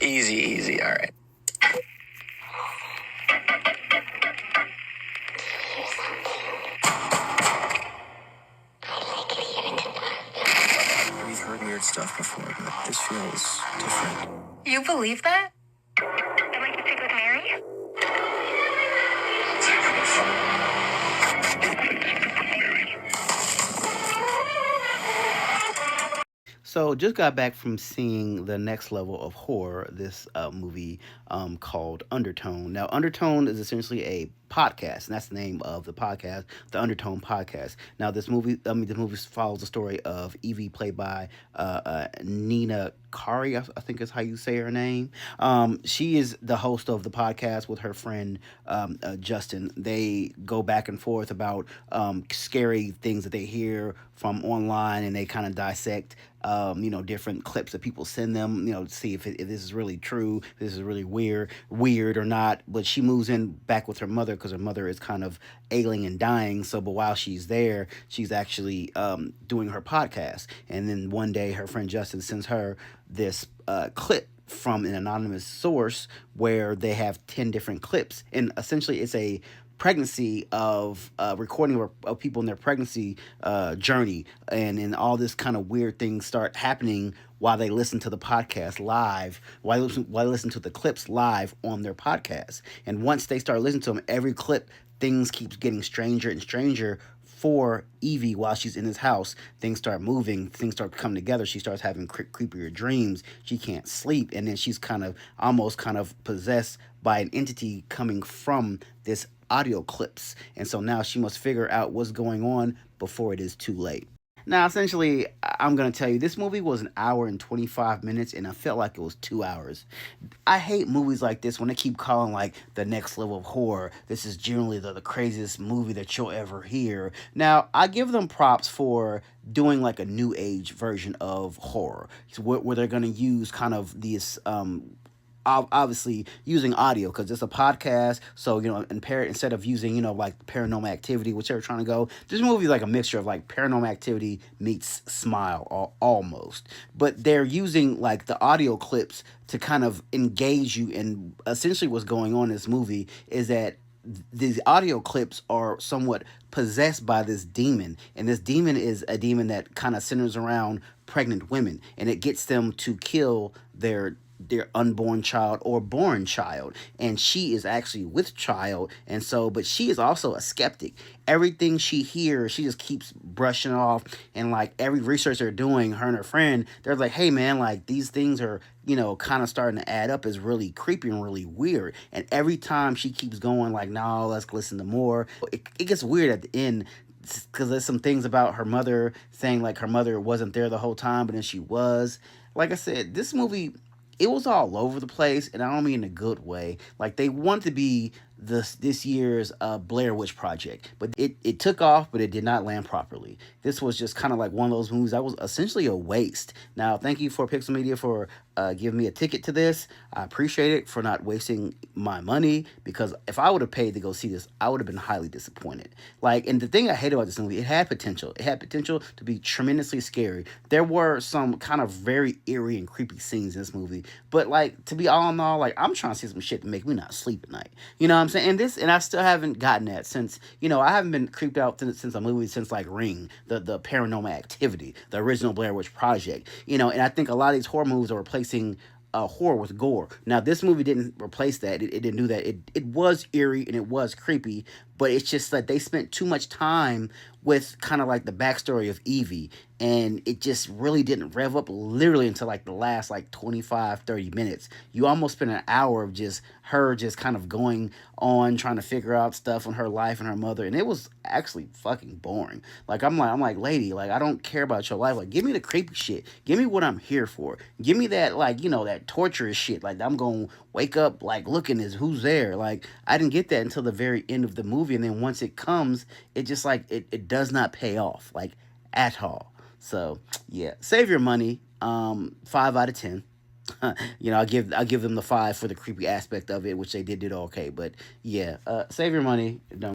Easy, easy. All right. We've heard weird stuff before, but this feels different. You believe that? I'd like to speak with Mary. So just got back from seeing the next level of horror, this movie called UnderTone. Now, UnderTone is essentially a podcast, and that's the name of the podcast, the UnderTone podcast. Now, the movie follows the story of Evie, played by Nina Kari, I think is how you say her name. She is the host of the podcast with her friend Justin. They go back and forth about scary things that they hear from online, and they kind of dissect different clips that people send them, to see if this is really true, if this is really weird or not. But she moves in back with her mother because her mother is kind of ailing and dying. So, but while she's there, she's actually doing her podcast. And then one day, her friend Justin sends her this clip from an anonymous source where they have 10 different clips. And essentially, it's a pregnancy of recording of people in their pregnancy journey, and all this kind of weird things start happening while they listen to the podcast live, while they listen to the clips live on their podcast. And once they start listening to them, every clip, things keeps getting stranger and stranger for Evie while she's in this house. Things start moving, things start coming together. She starts having creepier dreams. She can't sleep, and then she's almost possessed by an entity coming from this audio clips. And so now she must figure out what's going on before it is too late. Now, essentially, I'm going to tell you, this movie was an hour and 25 minutes, and I felt like it was 2 hours. I hate movies like this when they keep calling, like, the next level of horror. This is generally the craziest movie that you'll ever hear. Now, I give them props for doing, like, a new age version of horror, where they're going to use kind of these obviously using audio because it's a podcast. So, instead of using, like Paranormal Activity, which they were trying to go, this movie is like a mixture of like Paranormal Activity meets Smile, almost. But they're using like the audio clips to kind of engage you. And essentially what's going on in this movie is that these audio clips are somewhat possessed by this demon, and this demon is a demon that kind of centers around pregnant women, and it gets them to kill their unborn child or born child. And she is actually with child, and so, but she is also a skeptic. Everything she hears, she just keeps brushing off. And like every research they're doing, her and her friend, they're like, hey man, like these things are kind of starting to add up, is really creepy and really weird. And every time she keeps going like, no, let's listen to more, it gets weird at the end, because there's some things about her mother saying like her mother wasn't there the whole time, but then she was. Like I said, this movie, it was all over the place, and I don't mean in a good way. Like, they wanted to be this year's Blair Witch Project, but it took off, but it did not land properly. This was just kind of like one of those movies that was essentially a waste. Now, thank you for Pixel Media for giving me a ticket to this. I appreciate it for not wasting my money, because if I would have paid to go see this, I would have been highly disappointed. Like, and the thing I hate about this movie, it had potential. It had potential to be tremendously scary. There were some kind of very eerie and creepy scenes in this movie, but like, to be all in all, like, I'm trying to see some shit to make me not sleep at night. You know what I'm saying? And I still haven't gotten that since, I haven't been creeped out since a movie since like Ring, the Paranormal Activity, the original Blair Witch Project. And I think a lot of these horror movies are replacing horror with gore. Now, this movie didn't replace that. It didn't do that. It was eerie and it was creepy, but it's just that they spent too much time with kind of like the backstory of Evie, and it just really didn't rev up literally until like the last like 25-30 minutes. You almost spent an hour of just her just kind of going on trying to figure out stuff on her life and her mother, and it was actually fucking boring. Like, I'm like, lady, like, I don't care about your life. Like, give me the creepy shit. Give me what I'm here for. Give me that, like, that torturous shit. Like, I'm gonna wake up like looking as who's there. Like, I didn't get that until the very end of the movie, and then once it comes, it just like it does not pay off, like, at all. So yeah, save your money. 5 out of 10. I'll give them the 5 for the creepy aspect of it, which they did okay. But yeah, save your money. Don't